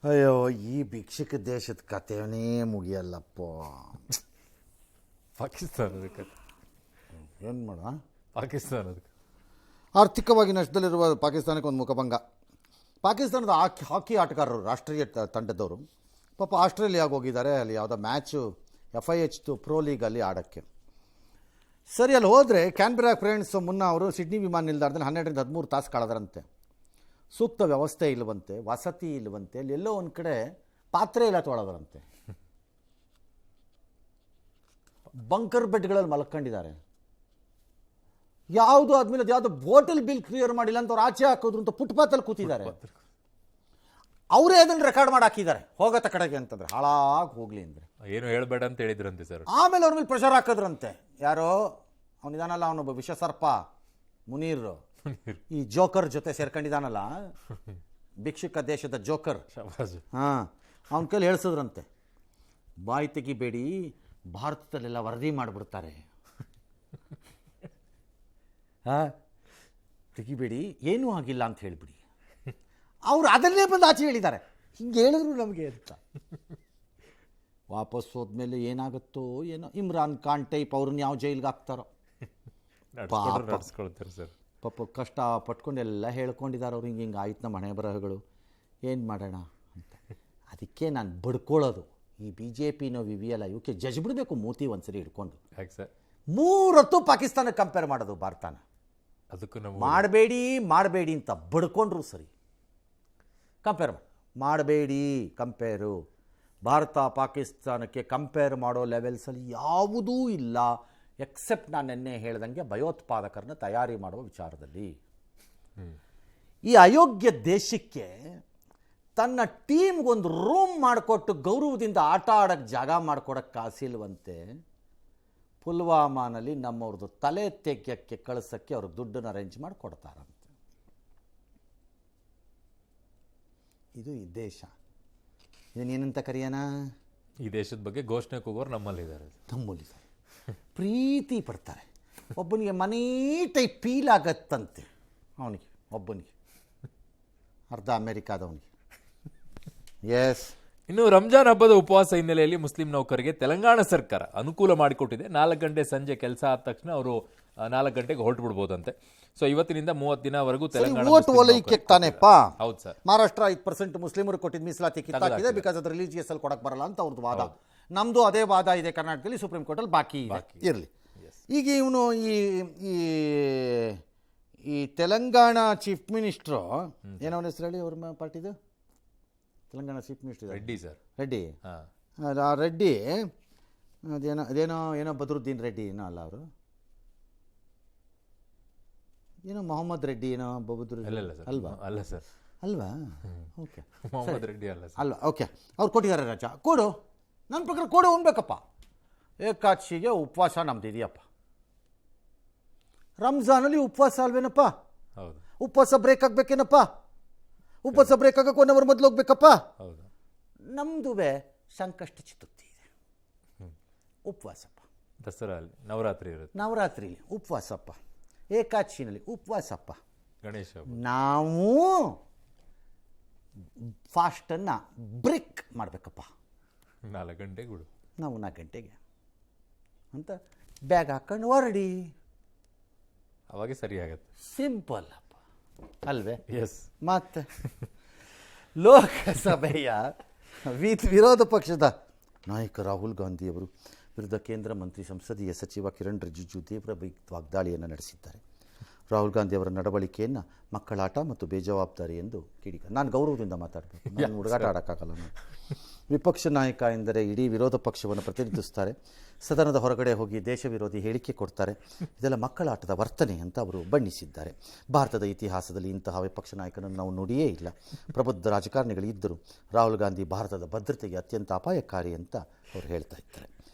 ಅಯ್ಯೋ, ಈ ಭಿಕ್ಷುಕ ದೇಶದ ಕಥೆನೇ ಮುಗಿಯಲ್ಲಪ್ಪ. ಪಾಕಿಸ್ತಾನದ ಕತೆ ಏನು ಮಾಡ, ಪಾಕಿಸ್ತಾನದ ಆರ್ಥಿಕವಾಗಿ ನಷ್ಟದಲ್ಲಿರುವ ಪಾಕಿಸ್ತಾನಕ್ಕೆ ಒಂದು ಮುಖಭಂಗ. ಪಾಕಿಸ್ತಾನದ ಹಾಕಿ ಆಟಗಾರರು, ರಾಷ್ಟ್ರೀಯ ತಂಡದವರು ಪಾಪ ಆಸ್ಟ್ರೇಲಿಯಾಗೆ ಹೋಗಿದ್ದಾರೆ. ಅಲ್ಲಿ ಯಾವುದೋ ಮ್ಯಾಚು FIH ಪ್ರೋ ಲೀಗಲ್ಲಿ ಆಡೋಕ್ಕೆ. ಸರಿ, ಅಲ್ಲಿ ಹೋದರೆ ಕ್ಯಾನ್ಬೆರಾ ಫ್ರೆಂಡ್ಸ್ ಮುನ್ನ ಅವರು ಸಿಡ್ನಿ ವಿಮಾನ ನಿಲ್ದಾಣದಲ್ಲಿ 12ರಿಂದ 13 ತಾಸು ಕಳೆದ್ರಂತೆ. ಸೂಕ್ತ ವ್ಯವಸ್ಥೆ ಇಲ್ಲವಂತೆ, ವಸತಿ ಇಲ್ಲವಂತೆ, ಅಲ್ಲಿ ಎಲ್ಲೋ ಒಂದು ಕಡೆ ಪಾತ್ರೆ ಇಲ್ಲ ತೊಳೆದ್ರಂತೆ. ಬಂಕರ್ ಬೆಡ್ಗಳಲ್ಲಿ ಮಲ್ಕೊಂಡಿದ್ದಾರೆ. ಯಾವುದು ಆದ್ಮೇಲೆ ಅದು ಯಾವುದು ಹೋಟೆಲ್ ಬಿಲ್ ಕ್ಲಿಯರ್ ಮಾಡಿಲ್ಲ ಅಂತ ಅವ್ರು ಆಚೆ ಹಾಕೋದ್ರು ಅಂತ ಫುಟ್ಪಾತಲ್ಲಿ ಕೂತಿದ್ದಾರೆ. ಅವರೇ ಅದನ್ನು ರೆಕಾರ್ಡ್ ಮಾಡಿ ಹಾಕಿದ್ದಾರೆ, ಹೋಗತ್ತ ಕಡೆಗೆ ಅಂತಂದ್ರೆ ಹಾಳಾಗಿ ಹೋಗ್ಲಿ ಅಂದರೆ. ಏನು ಹೇಳಬೇಡ ಅಂತ ಹೇಳಿದ್ರಂತೆ ಸರ್. ಆಮೇಲೆ ಅವ್ರ ಮೇಲೆ ಪ್ರೆಷರ್ ಹಾಕಿದ್ರಂತೆ. ಯಾರೋ ಅವನಿದಾನಲ್ಲ, ಅವನೊಬ್ಬ ವಿಷಸರ್ಪ ಮುನೀರ್, ಈ ಜೋಕರ್ ಜೊತೆ ಸೇರ್ಕೊಂಡಿದ್ದಾನಲ್ಲ, ಭಿಕ್ಷುಕ ದೇಶದ ಜೋಕರ್. ಹಾಂ, ಅವನ ಕೈಲಿ ಹೇಳಿಸಿದ್ರಂತೆ, ಬಾಯಿ ತೆಗಿಬೇಡಿ, ಭಾರತದಲ್ಲೆಲ್ಲ ವರದಿ ಮಾಡಿಬಿಡ್ತಾರೆ. ಹಾಂ, ತೆಗಿಬೇಡಿ, ಏನೂ ಆಗಿಲ್ಲ ಅಂತ ಹೇಳಿಬಿಡಿ. ಅವರು ಅದನ್ನೇ ಬಂದು ಆಚೆ ಹೇಳಿದ್ದಾರೆ. ಹಿಂಗೆ ಹೇಳಿದ್ರು ನಮಗೆ ಅಂತ. ವಾಪಸ್ ಹೋದ್ಮೇಲೆ ಏನಾಗುತ್ತೋ ಏನೋ, ಇಮ್ರಾನ್ ಖಾನ್ ಟೈಪ್ ಅವ್ರನ್ನ ಯಾವ ಜೈಲ್ಗೆ ಹಾಕ್ತಾರೋ. ನಡ್ಸ್ಕೊಳ್ತಾರೆ ಸರ್. ಪಾಪ ಕಷ್ಟ ಪಟ್ಕೊಂಡೆಲ್ಲ ಹೇಳ್ಕೊಂಡಿದ್ದಾರೆ ಅವ್ರು. ಹಿಂಗೆ ಆಯ್ತು ನಮ್ಮ ಹಣೆ ಬರಹಗಳು, ಏನು ಮಾಡೋಣ ಅಂತ. ಅದಕ್ಕೆ ನಾನು ಬಡ್ಕೊಳ್ಳೋದು, ಈ BJPನೋ ವಿವಿಯಲ್ಲ, ಇವಕ್ಕೆ ಜಜ್ ಬಿಡಬೇಕು ಮೂತಿ ಒಂದ್ಸರಿ ಹಿಡ್ಕೊಂಡು. ಯಾಕೆ ಸರ್ 3 ಹೊತ್ತು ಪಾಕಿಸ್ತಾನಕ್ಕೆ ಕಂಪೇರ್ ಮಾಡೋದು ಭಾರತನ. ಅದಕ್ಕೂ ನಾವು ಮಾಡಬೇಡಿ ಅಂತ ಬಡ್ಕೊಂಡ್ರು ಸರಿ. ಕಂಪೇರ್ ಮಾಡಬೇಡಿ, ಕಂಪೇರು. ಭಾರತ ಪಾಕಿಸ್ತಾನಕ್ಕೆ ಕಂಪೇರ್ ಮಾಡೋ ಲೆವೆಲ್ಸಲ್ಲಿ ಯಾವುದೂ ಇಲ್ಲ, ಎಕ್ಸೆಪ್ಟ್ ನಾನು ನಿನ್ನೆ ಹೇಳ್ದಂಗೆ ಭಯೋತ್ಪಾದಕರನ್ನ ತಯಾರಿ ಮಾಡುವ ವಿಚಾರದಲ್ಲಿ. ಈ ಅಯೋಗ್ಯ ದೇಶಕ್ಕೆ ತನ್ನ ಟೀಮ್ಗೊಂದು ರೂಮ್ ಮಾಡಿಕೊಟ್ಟು ಗೌರವದಿಂದ ಆಟ ಆಡೋಕ್ಕೆ ಜಾಗ ಮಾಡಿಕೊಡೋಕ್ಕೆ ಕಾಸಿಲ್ವಂತೆ. ಪುಲ್ವಾಮಾನಲ್ಲಿ ನಮ್ಮವ್ರದ್ದು ತಲೆ ತೆಗೆಯಕ್ಕೆ ಕಳಿಸೋಕ್ಕೆ ಅವರು ದುಡ್ಡನ್ನು ಅರೇಂಜ್ ಮಾಡಿ ಕೊಡ್ತಾರಂತೆ. ಇದು ಈ ದೇಶ. ಇದನ್ನೇನಂತ ಕರೆಯೋಣ? ಈ ದೇಶದ ಬಗ್ಗೆ ಘೋಷಣೆ ಕೂಗೋರು ನಮ್ಮಲ್ಲಿದ್ದಾರೆ. ಪ್ರೀತಿ ಪಡ್ತಾರೆ. ಒಬ್ಬನಿಗೆ ಮನೆ ಟೈಪ್ ಫೀಲ್ ಆಗತ್ತಂತೆ, ಅವನಿಗೆ ಒಬ್ಬನಿಗೆ, ಅರ್ಧ ಅಮೇರಿಕಾದವನಿಗೆ. ಎಸ್. ಇನ್ನು ರಂಜಾನ್ ಹಬ್ಬದ ಉಪವಾಸ ಹಿನ್ನೆಲೆಯಲ್ಲಿ ಮುಸ್ಲಿಂ ನೌಕರಿಗೆ ತೆಲಂಗಾಣ ಸರ್ಕಾರ ಅನುಕೂಲ ಮಾಡಿಕೊಟ್ಟಿದೆ. 4 ಗಂಟೆ ಸಂಜೆ ಕೆಲಸ ಆದ ತಕ್ಷಣ ಅವರು 4 ಗಂಟೆಗೆ ಹೊರಟು ಬಿಡ್ಬೋದಂತೆ. ಸೊ ಇವತ್ತಿನಿಂದ 30 ದಿನವರೆಗೂ ತೆಲಂಗಾಣ ಓಲೈಕೆ ತಾನೇಪ್ಪ. ಹೌದು ಸರ್. ಮಹಾರಾಷ್ಟ್ರ 5% ಮುಸ್ಲಿಮರು ಕೊಟ್ಟಿದ್ದು ಮೀಸಲಾತಿ ಕಿತ್ತಾಕಿದೆ, ಬಿಕಾಸ್ ಅದು ರಿಲಿಜಿಯಸ್ ಅಲ್ಲಿ ಕೊಡಕ್ಕೆ ಬರಲ್ಲ ಅಂತ ಅವ್ರದ್ದು ವಾದ. ನಮ್ದು ಅದೇ ವಾದ ಇದೆ ಕರ್ನಾಟಕದಲ್ಲಿ, ಸುಪ್ರೀಂ ಕೋರ್ಟಲ್ಲಿ ಬಾಕಿ ಇರಲಿ. ಈಗ ಇವನು ಈ ತೆಲಂಗಾಣ ಚೀಫ್ ಮಿನಿಸ್ಟ್ರು, ಏನೋ ಹೆಸರು ಹೇಳಿ ಅವ್ರ ಪಾರ್ಟಿದು, Telangana chief minister Reddy sir. Reddy. ಆ ರೆಡ್ಡಿ ಅದೇನೋ ಬದ್ರುದ್ದೀನ್ ರೆಡ್ಡಿ ಏನೋ ಅಲ್ಲ, ಅವರು ಏನೋ ಮೊಹಮ್ಮದ್ ರೆಡ್ಡಿ ಏನೋ ಅಲ್ವಾ? ಅಲ್ಲ ಸರ್. ಅಲ್ವಾ? ಓಕೆ, ಮೊಹಮ್ಮದ್ ರೆಡ್ಡಿ ಅಲ್ಲ. ಓಕೆ, ಅವ್ರು ಕೊಟ್ಟಿದ್ದಾರೆ ರಾಜ. ಕೊಡು, ನನ್ನ ಪ್ರಕಾರ ಕೊಡು, ಉಣ್ಬೇಕಪ್ಪ. ಏಕಾದಶಿಗೆ ಉಪವಾಸ ನಮ್ದು ಇದೆಯಪ್ಪ. ರಂಜಾನಲ್ಲಿ ಉಪವಾಸ ಅಲ್ವೇನಪ್ಪ? ಹೌದು. ಉಪವಾಸ ಬ್ರೇಕ್ ಆಗಬೇಕೇನಪ್ಪ? ಉಪವಾಸ ಬ್ರೇಕ್ ಆಗಕ್ಕೆ 1 ಅವರ್ ಮೊದಲು ಹೋಗ್ಬೇಕಪ್ಪ. ಹೌದು. ನಮ್ದುವೆ ಸಂಕಷ್ಟ ಚತುರ್ಥಿ ಇದೆ, ಉಪವಾಸಪ್ಪ. ದಸರಾ ನವರಾತ್ರಿ ಇರುತ್ತೆ, ನವರಾತ್ರಿಲಿ ಉಪವಾಸಪ್ಪ. ಏಕಾದಶಿನಲ್ಲಿ ಉಪವಾಸಪ್ಪ. ಗಣೇಶ ನಾವು ಫಾಸ್ಟನ್ನು ಬ್ರೇಕ್ ಮಾಡಬೇಕಪ್ಪ. 4 ಗಂಟೆಗೆ ಬಿಡು, ನಾವು 4 ಗಂಟೆಗೆ ಅಂತ ಬ್ಯಾಗ್ ಹಾಕೊಂಡು ಹೊರಡಿ. ಅವಾಗ ಸರಿ ಆಗತ್ತೆ. ಸಿಂಪಲ್ ಅಪ್ಪ ಅಲ್ವೇ? ಎಸ್. ಮತ್ತೆ ಲೋಕಸಭೆಯ ವಿರೋಧ ಪಕ್ಷದ ನಾಯಕ ರಾಹುಲ್ ಗಾಂಧಿಯವರು ವಿರುದ್ಧ ಕೇಂದ್ರ ಮಂತ್ರಿ ಸಂಸದೀಯ ಸಚಿವ ಕಿರಣ್ ರಿಜಿಜು ತೀವ್ರ ವಾಗ್ದಾಳಿಯನ್ನು ನಡೆಸಿದ್ದಾರೆ. ರಾಹುಲ್ ಗಾಂಧಿ ಅವರ ನಡವಳಿಕೆಯನ್ನು ಮಕ್ಕಳಾಟ ಮತ್ತು ಬೇಜವಾಬ್ದಾರಿ ಎಂದು ಕಿಡಿಕ. ನಾನು ಗೌರವದಿಂದ ಮಾತಾಡಬೇಕು, ನಾನು ಹುಡುಗಾಟ ಆಡೋಕ್ಕಾಗಲ್ಲ. ನಾನು ವಿಪಕ್ಷ ನಾಯಕ ಎಂದರೆ ಇಡೀ ವಿರೋಧ ಪಕ್ಷವನ್ನು ಪ್ರತಿನಿಧಿಸುತ್ತಾರೆ, ಸದನದ ಹೊರಗಡೆ ಹೋಗಿ ದೇಶ ವಿರೋಧಿ ಹೇಳಿಕೆ ಕೊಡ್ತಾರೆ. ಇದೆಲ್ಲ ಮಕ್ಕಳಾಟದ ವರ್ತನೆ ಅಂತ ಅವರು ಬಣ್ಣಿಸಿದ್ದಾರೆ. ಭಾರತದ ಇತಿಹಾಸದಲ್ಲಿ ಇಂತಹ ವಿಪಕ್ಷ ನಾಯಕನನ್ನು ನಾವು ನೋಡಿಯೇ ಇಲ್ಲ. ಪ್ರಬುದ್ಧ ರಾಜಕಾರಣಿಗಳು ಇದ್ದರು. ರಾಹುಲ್ ಗಾಂಧಿ ಭಾರತದ ಭದ್ರತೆಗೆ ಅತ್ಯಂತ ಅಪಾಯಕಾರಿ ಅಂತ ಅವರು ಹೇಳ್ತಾ ಇದ್ದಾರೆ.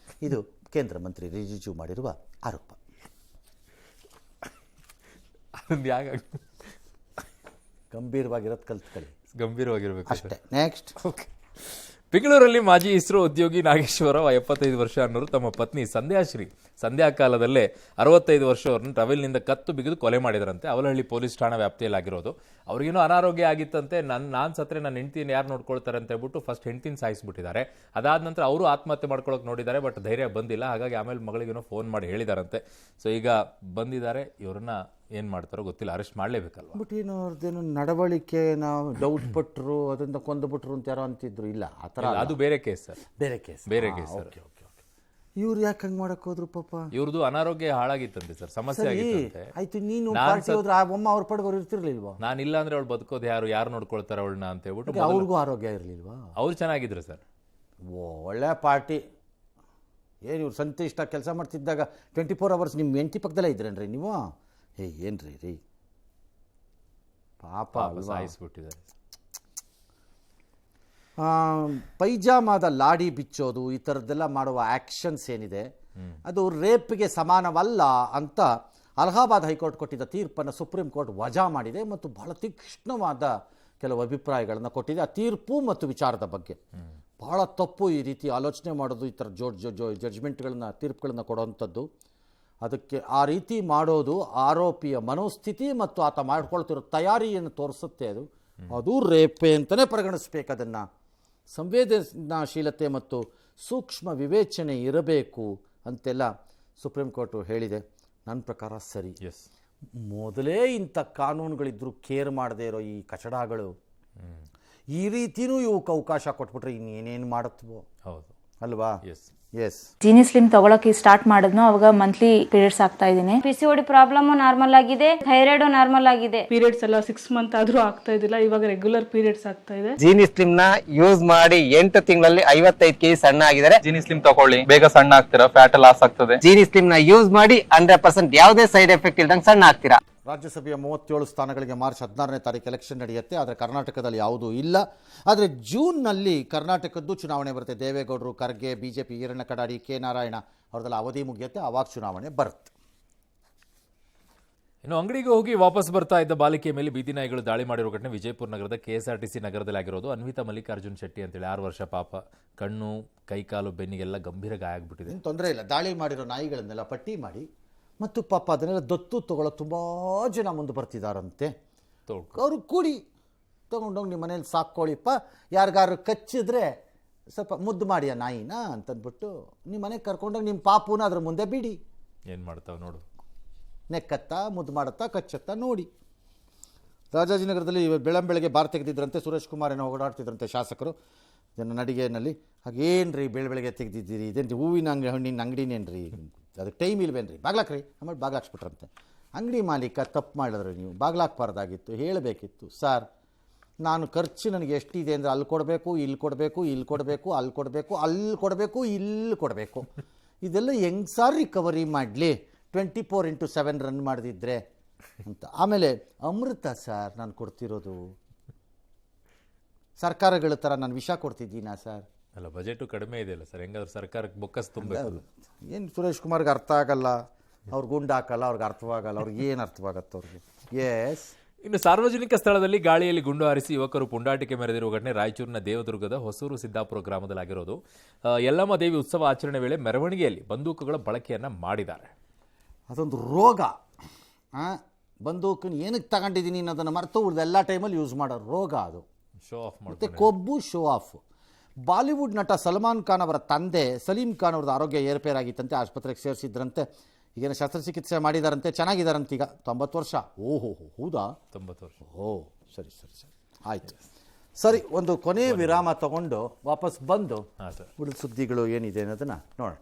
ಇದು ಕೇಂದ್ರ ಮಂತ್ರಿ ರಿಜಿಜು ಮಾಡಿರುವ ಆರೋಪ. ಗಂಭೀರವಾಗಿರೋದು ಕಲ್ತ್ಕೊಳ್ಳಿ, ಗಂಭೀರವಾಗಿರ್ಬೇಕು ಅಷ್ಟೇ. ನೆಕ್ಸ್ಟ್. ಓಕೆ. ಬೆಂಗಳೂರಲ್ಲಿ ಮಾಜಿ ಇಸ್ರೋ ಉದ್ಯೋಗಿ ನಾಗೇಶ್ವರ 75 ವರ್ಷ ಅನ್ನೋರು ತಮ್ಮ ಪತ್ನಿ ಸಂಧ್ಯಾ ಕಾಲದಲ್ಲೇ 65 ವರ್ಷವರನ್ನು ಟವೆಲ್ನಿಂದ ಕತ್ತು ಬಿಗಿದು ಕೊಲೆ ಮಾಡಿದರಂತೆ. ಅವಲಹಳ್ಳಿ ಪೊಲೀಸ್ ಠಾಣಾ ವ್ಯಾಪ್ತಿಯಲ್ಲಿ ಆಗಿರೋದು. ಅವ್ರಿಗೇನೋ ಅನಾರೋಗ್ಯ ಆಗಿತ್ತಂತೆ. ನಾನು ಸತ್ರೆ ನನ್ನ ಹೆಂಡತಿನ ಯಾರು ನೋಡ್ಕೊಳ್ತಾರೆ ಅಂತ ಹೇಳ್ಬಿಟ್ಟು ಫಸ್ಟ್ ಹೆಂಡತಿನ ಸಾಯಿಸ್ಬಿಟ್ಟಿದ್ದಾರೆ. ಅದಾದ ನಂತರ ಅವರು ಆತ್ಮಹತ್ಯೆ ಮಾಡ್ಕೊಳಕ್ ನೋಡಿದ್ದಾರೆ, ಬಟ್ ಧೈರ್ಯ ಬಂದಿಲ್ಲ. ಹಾಗಾಗಿ ಆಮೇಲೆ ಮಗಳಿಗೇನೋ ಫೋನ್ ಮಾಡಿ ಹೇಳಿದಾರಂತೆ. ಸೊ ಈಗ ಬಂದಿದ್ದಾರೆ, ಇವ್ರನ್ನ ಏನ್ ಮಾಡ್ತಾರೋ ಗೊತ್ತಿಲ್ಲ, ಅರೆಸ್ಟ್ ಮಾಡ್ಲೇಬೇಕಲ್ವ. ಬಟ್ ಏನು ಅವ್ರದ್ದೇನು ನಡವಳಿಕೆ ನಾವು ಡೌಟ್ ಪಟ್ಟರು ಅದರಿಂದ ಕೊಂದುಬಿಟ್ರು ಅಂತ ಯಾರೋ ಅಂತಿದ್ರು. ಇಲ್ಲ ಆ ಥರ ಅದು ಬೇರೆ ಕೇಸ್ ಸರ್, ಬೇರೆ ಕೇಸ್ ಸರ್. ಇವ್ರು ಯಾಕೆ ಹಂಗೆ ಮಾಡಕ್ ಹೋದ್ರು ಪಾಪ? ಇವ್ರದ್ದು ಅನಾರೋಗ್ಯ ಹಾಳಾಗಿತ್ತಂತೆ ಸರ್, ಸಮಸ್ಯೆ ಆಗಿತ್ತಂತೆ. ಆಯ್ತು, ನೀನು ಪಾರ್ಟಿ ಹೋದ್ರೆ ಆ ಒಮ್ಮ ಅವ್ರ ಪಡೆಗೋರು ಇರ್ತಿರ್ಲಿಲ್ವಾ? ನಾನಿಲ್ಲ ಅಂದ್ರೆ ಅವಳು ಬದುಕೋದು ಯಾರು ನೋಡ್ಕೊಳ್ತಾರೆ ಅವಳನ್ನ ಅಂತ ಹೇಳ್ಬಿಟ್ಟು ಅವ್ರಿಗೂ ಆರೋಗ್ಯ ಇರಲಿಲ್ವಾ? ಅವ್ರು ಚೆನ್ನಾಗಿದ್ರು ಸರ್. ಒಳ್ಳೆ ಪಾರ್ಟಿ. ಏನು ಇವ್ರು ಸಂತಿಷ್ಟ ಕೆಲಸ ಮಾಡ್ತಿದ್ದಾಗ 24 hours ನಿಮ್ಮ ಹೆಂಡತಿ ಪಕ್ಕದಲ್ಲೇ ಇದ್ರೇನ್ರಿ ನೀವು? ಏನ್ರಿ ರೀ ಪಾಪ ಸಾಯಿಸ್ಬಿಟ್ಟಿದ್ದಾರೆ. ಪೈಜಾಮಾದ ಲಾಡಿ ಬಿಚ್ಚೋದು ಈ ಥರದ್ದೆಲ್ಲ ಮಾಡುವ ಆ್ಯಕ್ಷನ್ಸ್ ಏನಿದೆ ಅದು ರೇಪ್ಗೆ ಸಮಾನವಲ್ಲ ಅಂತ ಅಲಹಾಬಾದ್ ಹೈಕೋರ್ಟ್ ಕೊಟ್ಟಿದ್ದ ತೀರ್ಪನ್ನು ಸುಪ್ರೀಂ ಕೋರ್ಟ್ ವಜಾ ಮಾಡಿದೆ ಮತ್ತು ಬಹಳ ತೀಕ್ಷ್ಣವಾದ ಕೆಲವು ಅಭಿಪ್ರಾಯಗಳನ್ನು ಕೊಟ್ಟಿದೆ ಆ ತೀರ್ಪು ಮತ್ತು ವಿಚಾರದ ಬಗ್ಗೆ. ಬಹಳ ತಪ್ಪು ಈ ರೀತಿ ಆಲೋಚನೆ ಮಾಡೋದು, ಈ ಥರ ಜಡ್ಜ್ಮೆಂಟ್ಗಳನ್ನ ತೀರ್ಪುಗಳನ್ನ ಕೊಡೋವಂಥದ್ದು. ಅದಕ್ಕೆ ಆ ರೀತಿ ಮಾಡೋದು ಆರೋಪಿಯ ಮನೋಸ್ಥಿತಿ ಮತ್ತು ಆತ ಮಾಡ್ಕೊಳ್ತಿರೋ ತಯಾರಿಯನ್ನು ತೋರಿಸುತ್ತೆ. ಅದು ರೇಪೆ ಅಂತಲೇ ಪರಿಗಣಿಸ್ಬೇಕು. ಅದನ್ನು ಸಂವೇದನಾಶೀಲತೆ ಮತ್ತು ಸೂಕ್ಷ್ಮ ವಿವೇಚನೆ ಇರಬೇಕು ಅಂತೆಲ್ಲ ಸುಪ್ರೀಂ ಕೋರ್ಟು ಹೇಳಿದೆ. ನನ್ನ ಪ್ರಕಾರ ಸರಿ. ಮೊದಲೇ ಇಂಥ ಕಾನೂನುಗಳಿದ್ರು ಕೇರ್ ಮಾಡದೇ ಇರೋ ಈ ಕಚಡಗಳು ಈ ರೀತಿನೂ ಇವಕ್ಕೆ ಅವಕಾಶ ಕೊಟ್ಬಿಟ್ರೆ ಇನ್ನೇನೇನು ಮಾಡುತ್ತವೋ. ಹೌದು ಅಲ್ವಾ? ಎಸ್. ಜೀನಿ ಸ್ಲಿಮ್ ತಗೊಳಕ್ಕೆ ಸ್ಟಾರ್ಟ್ ಮಾಡಿದ್ನೋ ಅವಾಗ ಮಂತ್ಲಿ ಪೀರಿಯಡ್ಸ್ ಆಗ್ತಾ ಇದ್ದೀನಿ. PCOD ಪ್ರಾಬ್ಲಮ್ ನಾರ್ಮಲ್ ಆಗಿದೆ, ಥೈರಾಯ್ಡ್ ನಾರ್ಮಲ್ ಆಗಿದೆ. ಪೀರಿಯಡ್ಸ್ ಎಲ್ಲ 6 months ಆದ್ರೂ ಆಗ್ತಾ ಇದ್ದಿಲ್ಲ, ಇವಾಗ ರೆಗ್ಯುಲರ್ ಪೀರಿಯಡ್ಸ್ ಆಗ್ತಾ ಇದೆ. ಜೀನಿ ಸ್ಲಿಮ್ ನ ಯೂಸ್ ಮಾಡಿ 8 ತಿಂಗಳಲ್ಲಿ 55 kg ಸಣ್ಣ ಆಗಿದ್ದಾರೆ. ಜೀನಿ ಸ್ಲಿಮ್ ತಗೊಳ್ಳಿ, ಬೇಗ ಸಣ್ಣ ಆಗ್ತೀರಾ, ಫ್ಯಾಟ್ ಲಾಸ್ ಆಗ್ತದೆ. ಜೀನಿ ಸ್ಲಿಮ್ ನ ಯೂಸ್ ಮಾಡಿ 100% ಯಾವುದೇ ಸೈಡ್ ಎಫೆಕ್ಟ್ ಇಲ್ದಂಗೆ ಸಣ್ಣ ಆಗ್ತೀರಾ. ರಾಜ್ಯಸಭೆಯ 37 ಸ್ಥಾನಗಳಿಗೆ ಮಾರ್ಚ್ 16ನೇ ತಾರೀಕು ಎಲೆಕ್ಷನ್ ನಡೆಯುತ್ತೆ. ಆದರೆ ಕರ್ನಾಟಕದಲ್ಲಿ ಯಾವುದೂ ಇಲ್ಲ. ಆದರೆ ಜೂನ್ನಲ್ಲಿ ಕರ್ನಾಟಕದ್ದು ಚುನಾವಣೆ ಬರುತ್ತೆ. ದೇವೇಗೌಡರು, ಖರ್ಗೆ, BJP ಈರಣ್ಣ ಕಡಾಡಿ, ಕೆ ನಾರಾಯಣ ಅವ್ರದ್ದೆಲ್ಲ ಅವಧಿ ಮುಗಿಯುತ್ತೆ. ಆವಾಗ ಚುನಾವಣೆ ಬರುತ್ತೆ. ಇನ್ನು ಅಂಗಡಿಗೆ ಹೋಗಿ ವಾಪಸ್ ಬರ್ತಾ ಇದ್ದ ಬಾಲಿಕೆಯ ಮೇಲೆ ಬೀದಿ ನಾಯಿಗಳು ದಾಳಿ ಮಾಡಿರೋ ಘಟನೆ ವಿಜಯಪುರ ನಗರದ KSRTC ನಗರದಲ್ಲಿ ಆಗಿರೋದು. ಅನ್ವಿತಾ ಮಲ್ಲಿಕಾರ್ಜುನ್ ಶೆಟ್ಟಿ ಅಂತೇಳಿ 6 ವರ್ಷ ಪಾಪ. ಕಣ್ಣು, ಕೈಕಾಲು, ಬೆನ್ನಿಗೆಲ್ಲ ಗಂಭೀರ ಗಾಯ ಆಗ್ಬಿಟ್ಟಿದೆ. ಏನು ತೊಂದರೆ ಇಲ್ಲ. ದಾಳಿ ಮಾಡಿರೋ ನಾಯಿಗಳನ್ನೆಲ್ಲ ಪಟ್ಟಿ ಮಾಡಿ ಮತ್ತು ಪಾಪ ಅದನ್ನೆಲ್ಲ ದತ್ತು ತಗೊಳ್ಳೋ ತುಂಬ ಜನ ಮುಂದೆ ಬರ್ತಿದ್ದಾರಂತೆ. ಅವರು ಕೂಡಿ ತೊಗೊಂಡೋಗಿ ನಿಮ್ಮ ಮನೇಲಿ ಸಾಕ್ಕೊಳ್ಳಿಪ್ಪ, ಯಾರಿಗಾರು ಕಚ್ಚಿದ್ರೆ ಸ್ವಲ್ಪ ಮುದ್ದು ಮಾಡಿ ಆ ನಾಯಿನ ಅಂತಂದ್ಬಿಟ್ಟು ನಿಮ್ಮ ಮನೆಗೆ ಕರ್ಕೊಂಡೋಗಿ ನಿಮ್ಮ ಪಾಪುನ ಅದ್ರ ಮುಂದೆ ಬಿಡಿ. ಏನು ಮಾಡ್ತಾವೆ ನೋಡು, ನೆಕ್ಕತ್ತಾ, ಮುದ್ದು ಮಾಡುತ್ತಾ, ಕಚ್ಚತ್ತಾ ನೋಡಿ. ರಾಜಾಜಿನಗರದಲ್ಲಿ ಬೆಳಂಬೆಳಗ್ಗೆ ಬಾರ್ ತೆಗೆದಿದ್ರಂತೆ. ಸುರೇಶ್ ಕುಮಾರ್ ಏನೋ ಓಡಾಡ್ತಿದ್ರಂತೆ ಶಾಸಕರು ನಡಿಗೆನಲ್ಲಿ. ಹಾಗೇನ್ರಿ ಬೆಳಗ್ಗೆ ತೆಗೆದಿದ್ದೀರಿ, ಇದೇನು ಹೂವಿನ ಹಣ್ಣಿನ ಅಂಗಡಿನೇನ್ರಿ, ಅದಕ್ಕೆ ಟೈಮ್ ಇಲ್ವೇನ್ರಿ, ಬಾಗ್ಲಾಕ್ರಿ ಆಮೇಲೆ ಬಾಗ್ಲಾಕ್ಸ್ಬಿಟ್ರಂತೆ. ಅಂಗಡಿ ಮಾಲೀಕ ತಪ್ಪು ಮಾಡಿದ್ರು, ನೀವು ಬಾಗ್ಲಾಕ್ಬಾರ್ದಾಗಿತ್ತು, ಹೇಳಬೇಕಿತ್ತು. ಸರ್, ನಾನು ಖರ್ಚು ನನಗೆ ಎಷ್ಟಿದೆ ಅಂದರೆ ಅಲ್ಲಿ ಕೊಡಬೇಕು, ಇಲ್ಲಿ ಕೊಡಬೇಕು, ಇಲ್ಲಿ ಕೊಡಬೇಕು, ಅಲ್ಲಿ ಕೊಡಬೇಕು, ಅಲ್ಲಿ ಕೊಡಬೇಕು, ಇಲ್ಲಿ ಕೊಡಬೇಕು. ಇದೆಲ್ಲ ಹೆಂಗೆ ಸಾರ್ ರಿಕವರಿ ಮಾಡಲಿ 24/7 ರನ್ ಮಾಡಿದಿದ್ರೆ ಅಂತ. ಆಮೇಲೆ ಅಮೃತ ಸರ್ ನಾನು ಕೊಡ್ತಿರೋದು, ಸರ್ಕಾರಗಳ ಥರ ನಾನು ವಿಷ ಕೊಡ್ತಿದ್ದೀನಾ ಸರ್? ಅಲ್ಲ, ಬಜೆಟು ಕಡಿಮೆ ಇದೆಯಲ್ಲ ಸರ್, ಹೆಂಗಾದ್ರೂ ಸರ್ಕಾರಕ್ಕೆ ಬೊಕ್ಕಸ್ ತುಂಬಬೇಕು. ಏನು ಸುರೇಶ್ ಕುಮಾರ್ಗೆ ಅರ್ಥ ಆಗಲ್ಲ, ಅವ್ರು ಗುಂಡು ಹಾಕಲ್ಲ, ಅವ್ರಿಗೆ ಅರ್ಥವಾಗಲ್ಲ, ಅವ್ರಿಗೆ ಏನು ಅರ್ಥವಾಗತ್ತೆ ಅವ್ರಿಗೆ. ಎಸ್. ಇನ್ನು ಸಾರ್ವಜನಿಕ ಸ್ಥಳದಲ್ಲಿ ಗಾಳಿಯಲ್ಲಿ ಗುಂಡು ಹಾರಿಸಿ ಯುವಕರು ಪುಂಡಾಟಿಕೆ ಮೆರೆದಿರುವ ಘಟನೆ ರಾಯಚೂರಿನ ದೇವದುರ್ಗದ ಹೊಸೂರು ಸಿದ್ದಾಪುರ ಗ್ರಾಮದಲ್ಲಿ ಆಗಿರೋದು. ಯಲ್ಲಮ್ಮ ದೇವಿ ಉತ್ಸವ ಆಚರಣೆ ವೇಳೆ ಮೆರವಣಿಗೆಯಲ್ಲಿ ಬಂದೂಕುಗಳ ಬಳಕೆಯನ್ನು ಮಾಡಿದ್ದಾರೆ. ಅದೊಂದು ರೋಗ. ಬಂದೂಕನ್ನು ಏನಕ್ಕೆ ತಗೊಂಡಿದ್ದೀನಿ ಅನ್ನೋದನ್ನು ಮರೆತು ಉಳಿದೆಲ್ಲ ಟೈಮಲ್ಲಿ ಯೂಸ್ ಮಾಡೋ ರೋಗ ಅದು. ಶೋ ಆಫ್ ಮತ್ತು ಕೊಬ್ಬು, ಶೋ ಆಫ್. ಬಾಲಿವುಡ್ ನಟ ಸಲ್ಮಾನ್ ಖಾನ್ ಅವರ ತಂದೆ ಸಲೀಂ ಖಾನ್ ಅವ್ರದ್ದು ಆರೋಗ್ಯ ಏರುಪೇರಾಗಿತ್ತಂತೆ. ಆಸ್ಪತ್ರೆಗೆ ಸೇರಿಸಿದ್ರಂತೆ. ಈಗೇನು ಶಸ್ತ್ರಚಿಕಿತ್ಸೆ ಮಾಡಿದಾರಂತೆ, ಚೆನ್ನಾಗಿದ್ದಾರಂತೆ ಈಗ. 90 ವರ್ಷ. ಓಹೋ, ಹೌದಾ? 90 ವರ್ಷ. ಓ, ಸರಿ ಸರಿ ಸರಿ, ಆಯಿತು. ಸರಿ, ಒಂದು ಕೊನೆಯ ವಿರಾಮ ತಗೊಂಡು ವಾಪಸ್ ಬಂದು ಉಳಿದ ಸುದ್ದಿಗಳು ಏನಿದೆ ಅನ್ನೋದನ್ನು ನೋಡೋಣ.